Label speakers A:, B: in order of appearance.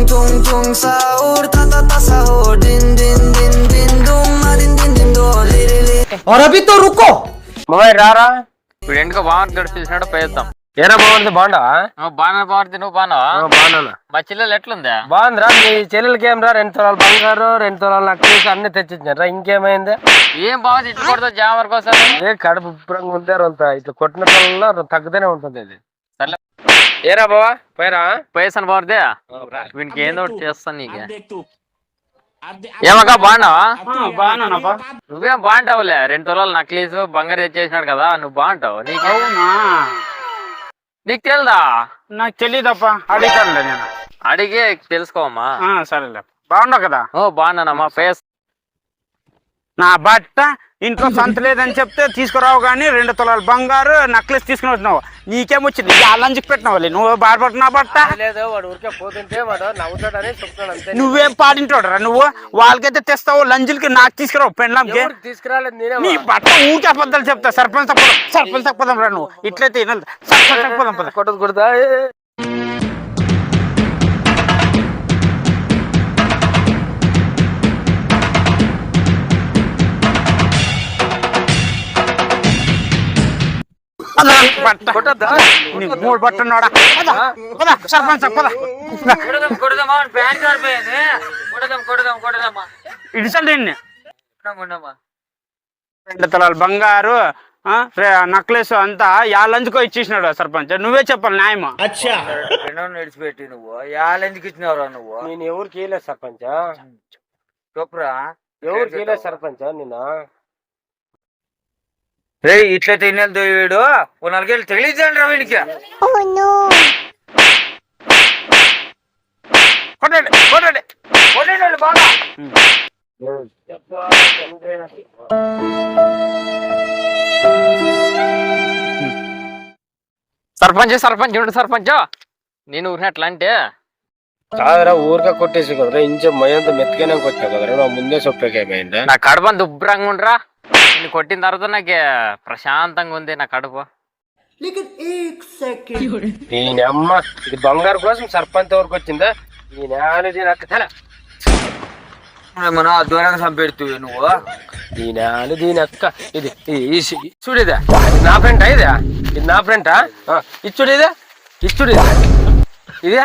A: tung tung sahur ta ta ta sahur din din din din dum din din din do le le le.
B: और अभी तो रुको
C: mobile రారా
D: ఇప్పుడు ఎండుగా బాగుంది గడిచేసినట్టు పోయేద్దాం.
C: ఏరా బాగుంది బాగుండవా
D: బాగుంది నువ్వు బాగున్నావా?
C: బాగున్నా
D: మా చెల్లెలు ఎట్లుందా?
C: బాగుందిరా మీ చెల్లెలకి ఏం రా 2 తులాలు బంగారు 2 తులాలు నక్లీస్ అన్ని తెచ్చిచ్చారా ఇంకేమైంది
D: ఏం బాగుంది ఇట్లు కొడతావు జామర్ కోసం?
C: ఏ కడుపు ఉబ్బరంగా ఉంది అంత ఇట్లా కొట్టిన తగ్గుతూనే ఉంటుంది అది.
D: సర్లే
C: ఏరా బావా పోయరా
D: పోయేసాను బాగుంది. వీనికి ఏందో ఒకటి చేస్తాను నీకు. ఏమక్క బాగున్నావా? నువ్వేం బాగుంటావులే. 2 తులాలు నక్లీస్ బంగారు తెచ్చేసినాడు కదా నువ్వు బాగుంటావు. నీకు తెలుదా?
E: నాకు తెలీదప్ప, అడిగానులే నేను.
D: అడిగే తెలుసుకోమ్మా.
E: సరేలే, బాగుండవు కదా?
D: ఓ బాగున్నానమ్మా. ఫేస్
E: నా బట్ట ఇంట్లో సంత లేదని చెప్తే తీసుకురావు కానీ 2 తులాలు బంగారు నక్లెస్ తీసుకుని వచ్చినావు. నీకేమొచ్చింది? లంచ్కి పెట్టినావు నువ్వు బాధపడుతున్నా బట్ట.
C: లేదు వాడు ఊరికే పోతుంటే వాడు నవ్వుతాడని చెప్తాడు అంతే.
E: నువ్వేం పాడింటాడురా నువ్వు? వాళ్ళకైతే తెస్తావు లంచులకి, నాకు తీసుకురావు పెండ్లాంకి.
C: తీసుకురాలేదు నేనే.
E: నీ బట్ట ఊరికే అబద్ధాలు చెప్తా. సర్పంచ్ తప్పదాం రా నువ్వు. ఇట్లయితే సర్పంచ్ తప్పదాం పద.
C: కొట్టదు కొడతా
E: మూడు బట్టన్నాడా? సర్పంచ్ పద. ఇడిసలు 2 తులాలు బంగారు నక్లెస్ అంతా లంచుకో ఇచ్చేసినాడు సర్పంచ్. నువ్వే చెప్పాలి న్యాయమా?
B: విడిచిపెట్టి నువ్వు ఎందుకు ఇచ్చినావురా నువ్వు?
C: నేను ఎవరికి వేయలేదు సర్పంచ్.
B: చెప్పురా
C: ఎవరికి వేయలేదు సర్పంచ్ నిన్న.
B: రే ఇట్లా తినేది వీడు 4 ఏళ్ళు తెలియదండి రా వీడికి.
E: కొట్టండి కొట్టండి
B: కొట్టేయండి బాగా.
D: సర్పంచ్ ఉండు సర్పంచ్. నేను ఊరినట్లా అంటే
C: కాదరా ఊరికే కొట్టేసి కదరా. ఇంచే మయంత మెత్తగానే కొట్టినా కదరా. నా ముందే సొప్పేకేమైంది.
D: నా కడుపు అంత ఉబ్బరంగా ఉండరా. నేను కొట్టిన తర్వాత నాకు ప్రశాంతంగా ఉంది నా కడుపు.
C: దీని అమ్మ ఇది బంగారు కోసం సర్పంచ్ వరకు వచ్చిందా? ఈ నేల దీని అక్క తెల
B: మన దూరంగా చంపెడుతు నువ్వు.
C: ఈ నేల దీని అక్క ఇది చూడేదా? నా ఫ్రెంటా ఇదా? ఇది నా ఫ్రెంటా? ఇచ్చుడేదా? ఇచ్చుడేదా? ఇదే